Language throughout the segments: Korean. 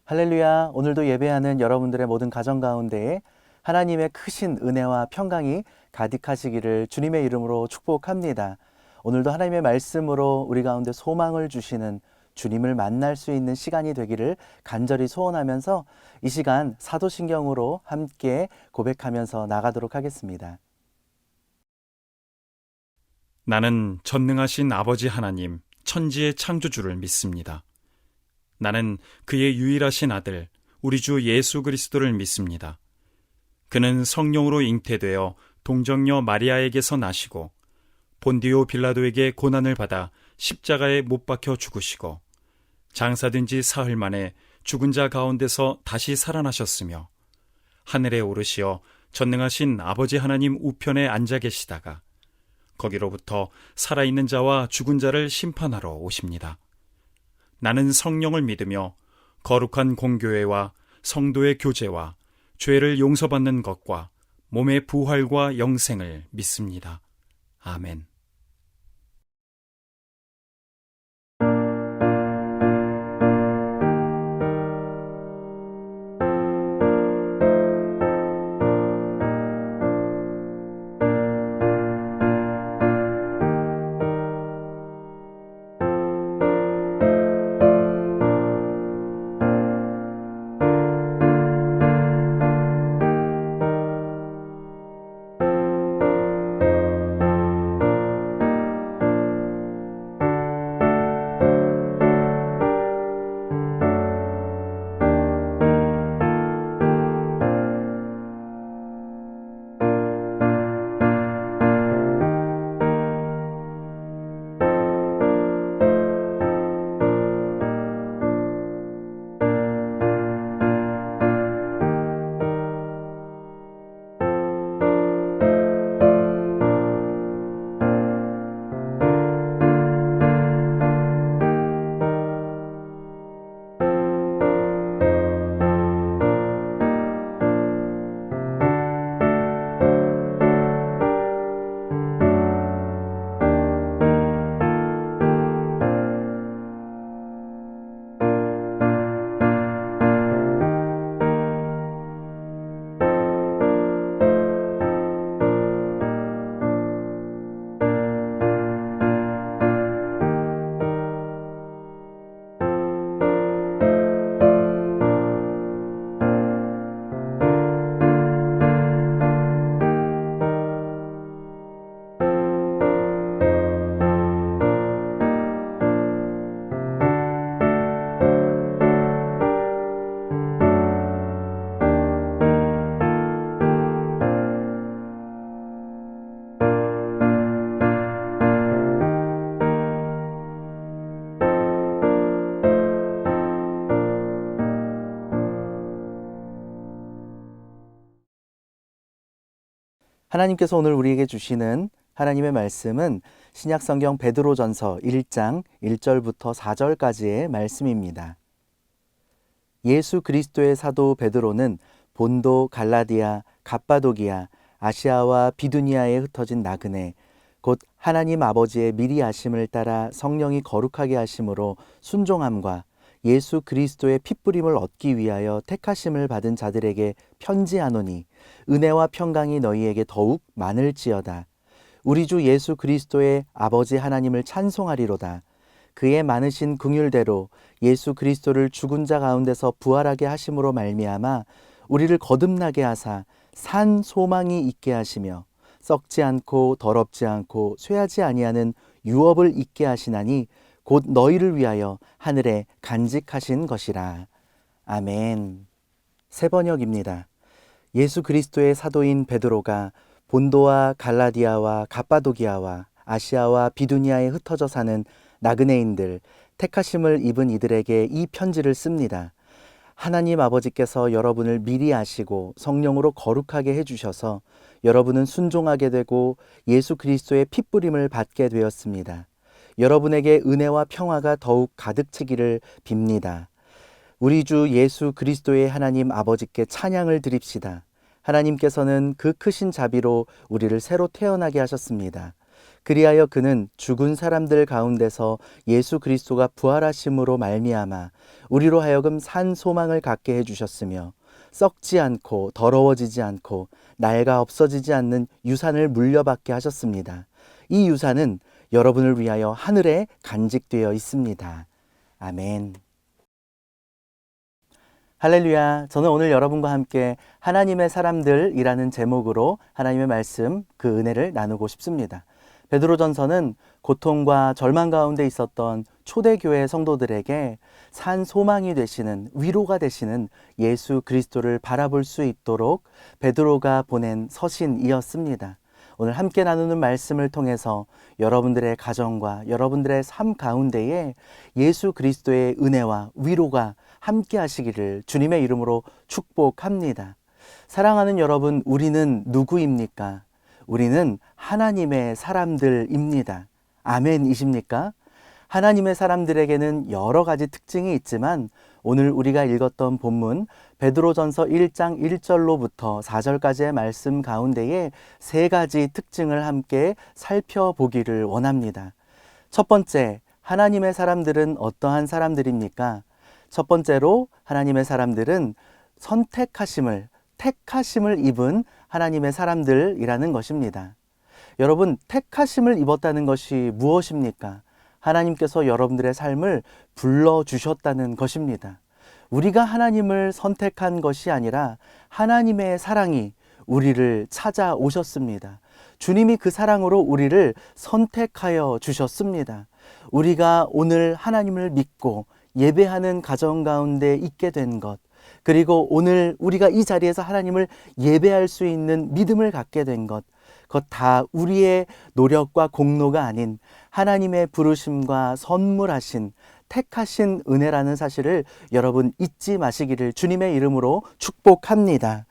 할렐루야. 오늘도 예배하는 여러분들의 모든 가정 가운데에 하나님의 크신 은혜와 평강이 가득하시기를 주님의 이름으로 축복합니다. 오늘도 하나님의 말씀으로 우리 가운데 소망을 주시는 주님을 만날 수 있는 시간이 되기를 간절히 소원하면서 이 시간 사도신경으로 함께 고백하면서 나가도록 하겠습니다. 나는 전능하신 아버지 하나님, 천지의 창조주를 믿습니다. 나는 그의 유일하신 아들, 우리 주 예수 그리스도를 믿습니다. 그는 성령으로 잉태되어 동정녀 마리아에게서 나시고 본디오 빌라도에게 고난을 받아 십자가에 못 박혀 죽으시고 장사된 지 사흘 만에 죽은 자 가운데서 다시 살아나셨으며 하늘에 오르시어 전능하신 아버지 하나님 우편에 앉아 계시다가 거기로부터 살아있는 자와 죽은 자를 심판하러 오십니다. 나는 성령을 믿으며 거룩한 공교회와 성도의 교제와 죄를 용서받는 것과 몸의 부활과 영생을 믿습니다. 아멘. 하나님께서 오늘 우리에게 주시는 하나님의 말씀은 신약성경 베드로전서 1장 1절부터 4절까지의 말씀입니다. 예수 그리스도의 사도 베드로는 본도, 갈라디아, 갑바도기아, 아시아와 비두니아에 흩어진 나그네, 곧 하나님 아버지의 미리 아심을 따라 성령이 거룩하게 하심으로 순종함과 예수 그리스도의 핏부림을 얻기 위하여 택하심을 받은 자들에게 편지하노니 은혜와 평강이 너희에게 더욱 많을지어다. 우리 주 예수 그리스도의 아버지 하나님을 찬송하리로다. 그의 많으신 긍휼대로 예수 그리스도를 죽은 자 가운데서 부활하게 하심으로 말미암아 우리를 거듭나게 하사 산 소망이 있게 하시며 썩지 않고 더럽지 않고 쇠하지 아니하는 유업을 있게 하시나니 곧 너희를 위하여 하늘에 간직하신 것이라. 아멘. 새 번역입니다. 예수 그리스도의 사도인 베드로가 본도와 갈라디아와 갑바도기아와 아시아와 비두니아에 흩어져 사는 나그네인들, 택하심을 입은 이들에게 이 편지를 씁니다. 하나님 아버지께서 여러분을 미리 아시고 성령으로 거룩하게 해주셔서 여러분은 순종하게 되고 예수 그리스도의 핏부림을 받게 되었습니다. 여러분에게 은혜와 평화가 더욱 가득 차기를 빕니다. 우리 주 예수 그리스도의 하나님 아버지께 찬양을 드립시다. 하나님께서는 그 크신 자비로 우리를 새로 태어나게 하셨습니다. 그리하여 그는 죽은 사람들 가운데서 예수 그리스도가 부활하심으로 말미암아 우리로 하여금 산 소망을 갖게 해주셨으며 썩지 않고 더러워지지 않고 낡아 없어지지 않는 유산을 물려받게 하셨습니다. 이 유산은 여러분을 위하여 하늘에 간직되어 있습니다. 아멘. 할렐루야. 저는 오늘 여러분과 함께 하나님의 사람들이라는 제목으로 하나님의 말씀, 그 은혜를 나누고 싶습니다. 베드로전서는 고통과 절망 가운데 있었던 초대교회 성도들에게 산 소망이 되시는, 위로가 되시는 예수 그리스도를 바라볼 수 있도록 베드로가 보낸 서신이었습니다. 오늘 함께 나누는 말씀을 통해서 여러분들의 가정과 여러분들의 삶 가운데에 예수 그리스도의 은혜와 위로가 함께 하시기를 주님의 이름으로 축복합니다. 사랑하는 여러분, 우리는 누구입니까? 우리는 하나님의 사람들입니다. 아멘이십니까? 하나님의 사람들에게는 여러 가지 특징이 있지만 오늘 우리가 읽었던 본문 베드로전서 1장 1절로부터 4절까지의 말씀 가운데에 세 가지 특징을 함께 살펴보기를 원합니다. 첫 번째, 하나님의 사람들은 어떠한 사람들입니까? 첫 번째로 하나님의 사람들은 택하심을 입은 하나님의 사람들이라는 것입니다. 여러분, 택하심을 입었다는 것이 무엇입니까? 하나님께서 여러분들의 삶을 불러주셨다는 것입니다. 우리가 하나님을 선택한 것이 아니라 하나님의 사랑이 우리를 찾아오셨습니다. 주님이 그 사랑으로 우리를 선택하여 주셨습니다. 우리가 오늘 하나님을 믿고 예배하는 가정 가운데 있게 된 것, 그리고 오늘 우리가 이 자리에서 하나님을 예배할 수 있는 믿음을 갖게 된 것, 그것 다 우리의 노력과 공로가 아닌 하나님의 부르심과 선물하신 택하신 은혜라는 사실을 여러분 잊지 마시기를 주님의 이름으로 축복합니다.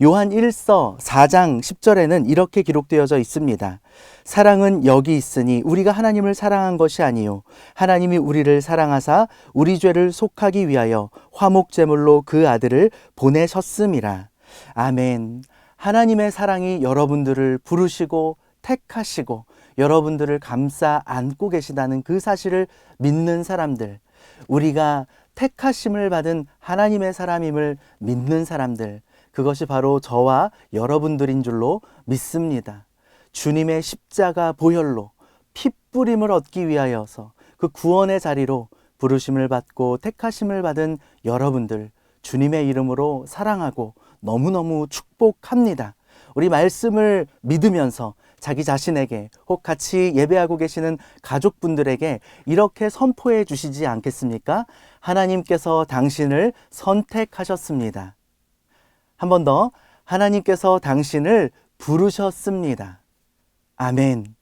요한 1서 4장 10절에는 이렇게 기록되어져 있습니다. 사랑은 여기 있으니 우리가 하나님을 사랑한 것이 아니요 하나님이 우리를 사랑하사 우리 죄를 속하기 위하여 화목제물로 그 아들을 보내셨음이라. 아멘. 하나님의 사랑이 여러분들을 부르시고 택하시고 여러분들을 감싸 안고 계시다는 그 사실을 믿는 사람들, 우리가 택하심을 받은 하나님의 사람임을 믿는 사람들, 그것이 바로 저와 여러분들인 줄로 믿습니다. 주님의 십자가 보혈로 핏부림을 얻기 위하여서 그 구원의 자리로 부르심을 받고 택하심을 받은 여러분들, 주님의 이름으로 사랑하고 너무너무 축복합니다. 우리 말씀을 믿으면서 자기 자신에게 혹 같이 예배하고 계시는 가족분들에게 이렇게 선포해 주시지 않겠습니까? 하나님께서 당신을 선택하셨습니다. 한 번 더, 하나님께서 당신을 부르셨습니다. 아멘.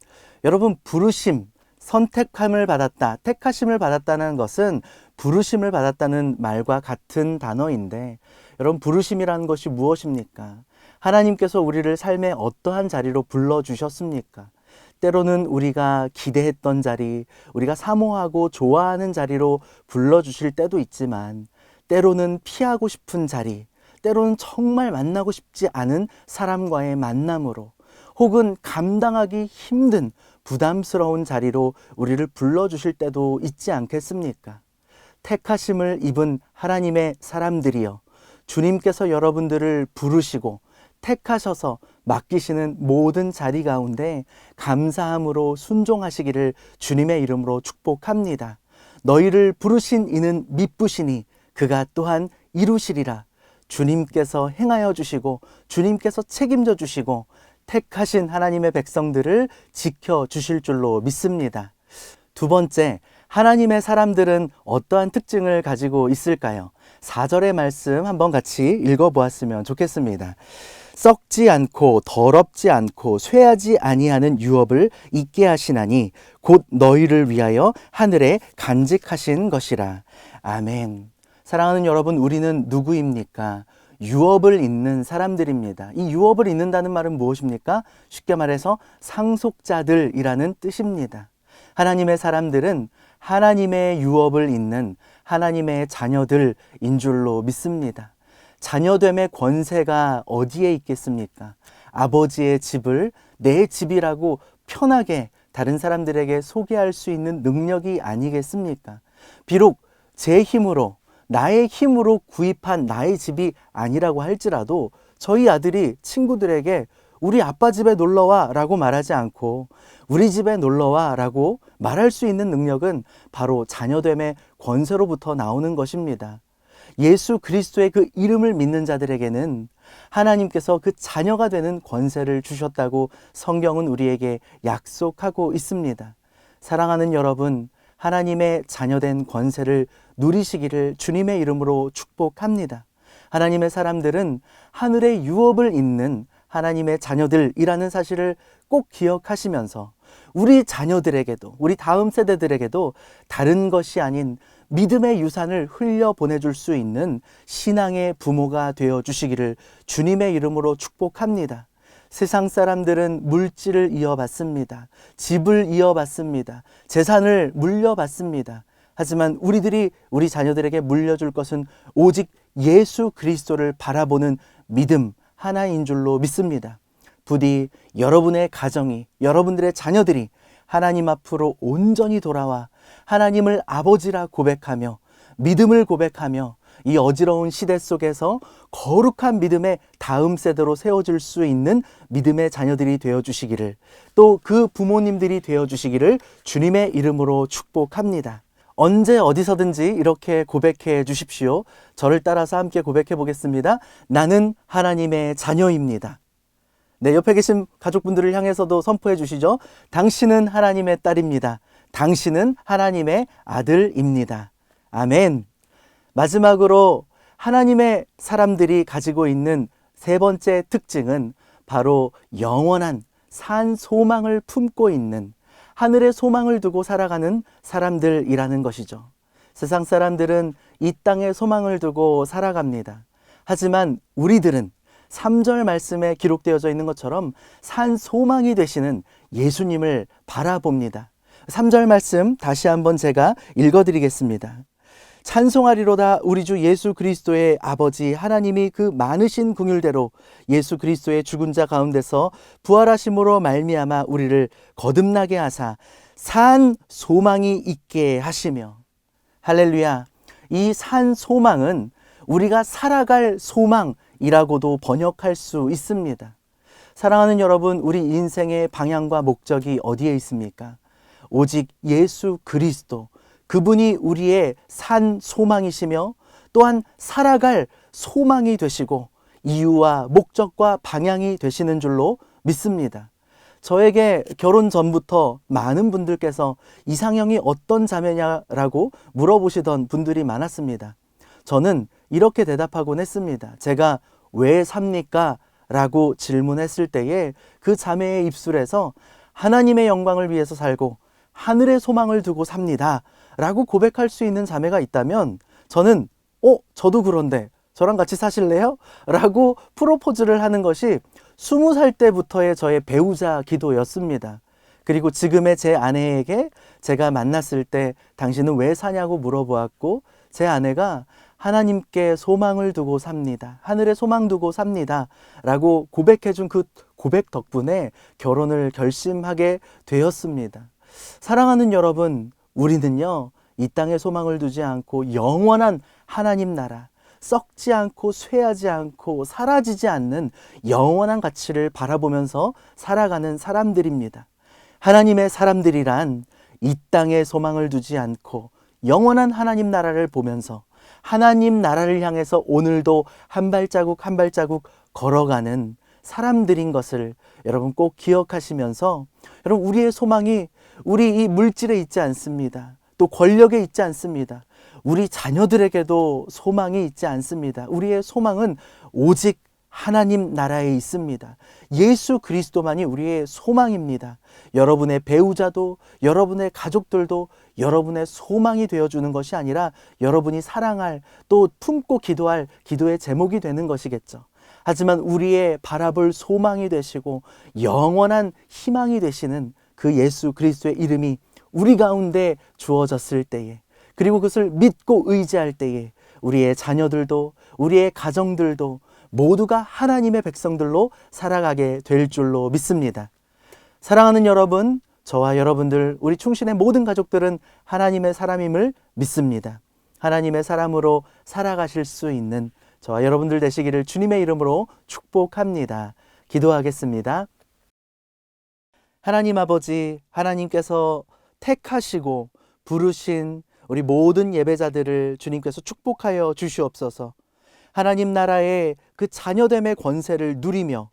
여러분, 부르심, 선택함을 받았다, 택하심을 받았다는 것은 부르심을 받았다는 말과 같은 단어인데, 여러분, 부르심이라는 것이 무엇입니까? 하나님께서 우리를 삶의 어떠한 자리로 불러주셨습니까? 때로는 우리가 기대했던 자리, 우리가 사모하고 좋아하는 자리로 불러주실 때도 있지만, 때로는 피하고 싶은 자리, 때로는 정말 만나고 싶지 않은 사람과의 만남으로, 혹은 감당하기 힘든 부담스러운 자리로 우리를 불러주실 때도 있지 않겠습니까? 택하심을 입은 하나님의 사람들이여, 주님께서 여러분들을 부르시고 택하셔서 맡기시는 모든 자리 가운데 감사함으로 순종하시기를 주님의 이름으로 축복합니다. 너희를 부르신 이는 미쁘시니 그가 또한 이루시리라. 주님께서 행하여 주시고 주님께서 책임져 주시고 택하신 하나님의 백성들을 지켜주실 줄로 믿습니다. 두 번째, 하나님의 사람들은 어떠한 특징을 가지고 있을까요? 4절의 말씀 한번 같이 읽어보았으면 좋겠습니다. 썩지 않고 더럽지 않고 쇠하지 아니하는 유업을 있게 하시나니 곧 너희를 위하여 하늘에 간직하신 것이라. 아멘. 사랑하는 여러분, 우리는 누구입니까? 유업을 잇는 사람들입니다. 이 유업을 잇는다는 말은 무엇입니까? 쉽게 말해서 상속자들이라는 뜻입니다. 하나님의 사람들은 하나님의 유업을 잇는 하나님의 자녀들인 줄로 믿습니다. 자녀됨의 권세가 어디에 있겠습니까? 아버지의 집을 내 집이라고 편하게 다른 사람들에게 소개할 수 있는 능력이 아니겠습니까? 비록 제 힘으로, 나의 힘으로 구입한 나의 집이 아니라고 할지라도 저희 아들이 친구들에게 우리 아빠 집에 놀러와 라고 말하지 않고 우리 집에 놀러와 라고 말할 수 있는 능력은 바로 자녀됨의 권세로부터 나오는 것입니다. 예수 그리스도의 그 이름을 믿는 자들에게는 하나님께서 그 자녀가 되는 권세를 주셨다고 성경은 우리에게 약속하고 있습니다. 사랑하는 여러분, 하나님의 자녀된 권세를 누리시기를 주님의 이름으로 축복합니다. 하나님의 사람들은 하늘의 유업을 잇는 하나님의 자녀들이라는 사실을 꼭 기억하시면서 우리 자녀들에게도, 우리 다음 세대들에게도 다른 것이 아닌 믿음의 유산을 흘려보내줄 수 있는 신앙의 부모가 되어 주시기를 주님의 이름으로 축복합니다. 세상 사람들은 물질을 이어받습니다. 집을 이어받습니다. 재산을 물려받습니다. 하지만 우리들이 우리 자녀들에게 물려줄 것은 오직 예수 그리스도를 바라보는 믿음 하나인 줄로 믿습니다. 부디 여러분의 가정이, 여러분들의 자녀들이 하나님 앞으로 온전히 돌아와 하나님을 아버지라 고백하며 믿음을 고백하며 이 어지러운 시대 속에서 거룩한 믿음의 다음 세대로 세워질 수 있는 믿음의 자녀들이 되어주시기를, 또 그 부모님들이 되어주시기를 주님의 이름으로 축복합니다. 언제 어디서든지 이렇게 고백해 주십시오. 저를 따라서 함께 고백해 보겠습니다. 나는 하나님의 자녀입니다. 네, 옆에 계신 가족분들을 향해서도 선포해 주시죠. 당신은 하나님의 딸입니다. 당신은 하나님의 아들입니다. 아멘. 마지막으로 하나님의 사람들이 가지고 있는 세 번째 특징은 바로 영원한 산 소망을 품고 있는, 하늘의 소망을 두고 살아가는 사람들이라는 것이죠. 세상 사람들은 이 땅에 소망을 두고 살아갑니다. 하지만 우리들은 3절 말씀에 기록되어져 있는 것처럼 산 소망이 되시는 예수님을 바라봅니다. 3절 말씀 다시 한번 제가 읽어드리겠습니다. 찬송하리로다 우리 주 예수 그리스도의 아버지 하나님이 그 많으신 긍휼대로 예수 그리스도의 죽은 자 가운데서 부활하심으로 말미암아 우리를 거듭나게 하사 산 소망이 있게 하시며. 할렐루야. 이 산 소망은 우리가 살아갈 소망이라고도 번역할 수 있습니다. 사랑하는 여러분, 우리 인생의 방향과 목적이 어디에 있습니까? 오직 예수 그리스도, 그분이 우리의 산 소망이시며 또한 살아갈 소망이 되시고 이유와 목적과 방향이 되시는 줄로 믿습니다. 저에게 결혼 전부터 많은 분들께서 이상형이 어떤 자매냐라고 물어보시던 분들이 많았습니다. 저는 이렇게 대답하곤 했습니다. 제가 왜 삽니까? 라고 질문했을 때에 그 자매의 입술에서 하나님의 영광을 위해서 살고 하늘의 소망을 두고 삽니다 라고 고백할 수 있는 자매가 있다면 저는 저도 그런데 저랑 같이 사실래요? 라고 프로포즈를 하는 것이 20살 때부터의 저의 배우자 기도였습니다. 그리고 지금의 제 아내에게 제가 만났을 때 당신은 왜 사냐고 물어보았고 제 아내가 하나님께 소망을 두고 삽니다. 하늘에 소망 두고 삽니다. 라고 고백해준 그 고백 덕분에 결혼을 결심하게 되었습니다. 사랑하는 여러분, 우리는요, 이 땅에 소망을 두지 않고 영원한 하나님 나라, 썩지 않고 쇠하지 않고 사라지지 않는 영원한 가치를 바라보면서 살아가는 사람들입니다. 하나님의 사람들이란 이 땅에 소망을 두지 않고 영원한 하나님 나라를 보면서 하나님 나라를 향해서 오늘도 한 발자국 한 발자국 걸어가는 사람들인 것을 여러분 꼭 기억하시면서, 여러분 우리의 소망이 우리 이 물질에 있지 않습니다. 또 권력에 있지 않습니다. 우리 자녀들에게도 소망이 있지 않습니다. 우리의 소망은 오직 하나님 나라에 있습니다. 예수 그리스도만이 우리의 소망입니다. 여러분의 배우자도, 여러분의 가족들도 여러분의 소망이 되어주는 것이 아니라 여러분이 사랑할, 또 품고 기도할 기도의 제목이 되는 것이겠죠. 하지만 우리의 바라볼 소망이 되시고 영원한 희망이 되시는 그 예수 그리스도의 이름이 우리 가운데 주어졌을 때에, 그리고 그것을 믿고 의지할 때에 우리의 자녀들도 우리의 가정들도 모두가 하나님의 백성들로 살아가게 될 줄로 믿습니다. 사랑하는 여러분, 저와 여러분들, 우리 충신의 모든 가족들은 하나님의 사람임을 믿습니다. 하나님의 사람으로 살아가실 수 있는 저와 여러분들 되시기를 주님의 이름으로 축복합니다. 기도하겠습니다. 하나님 아버지, 하나님께서 택하시고 부르신 우리 모든 예배자들을 주님께서 축복하여 주시옵소서. 하나님 나라의 그 자녀됨의 권세를 누리며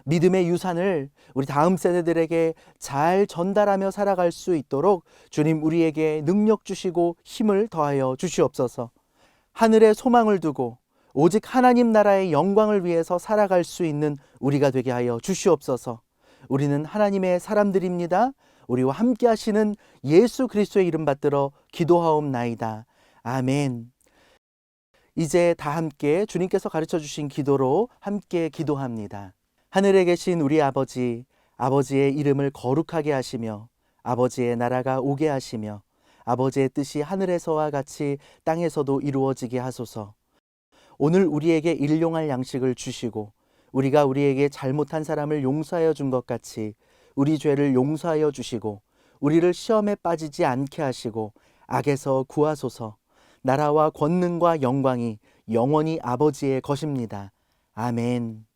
믿음의 유산을 우리 다음 세대들에게 잘 전달하며 살아갈 수 있도록 주님 우리에게 능력 주시고 힘을 더하여 주시옵소서. 하늘에 소망을 두고 오직 하나님 나라의 영광을 위해서 살아갈 수 있는 우리가 되게 하여 주시옵소서. 우리는 하나님의 사람들입니다. 우리와 함께 하시는 예수 그리스도의 이름 받들어 기도하옵나이다. 아멘. 이제 다 함께 주님께서 가르쳐 주신 기도로 함께 기도합니다. 하늘에 계신 우리 아버지, 아버지의 이름을 거룩하게 하시며 아버지의 나라가 오게 하시며 아버지의 뜻이 하늘에서와 같이 땅에서도 이루어지게 하소서. 오늘 우리에게 일용할 양식을 주시고 우리가 우리에게 잘못한 사람을 용서하여 준 것 같이 우리 죄를 용서하여 주시고 우리를 시험에 빠지지 않게 하시고 악에서 구하소서. 나라와 권능과 영광이 영원히 아버지의 것입니다. 아멘.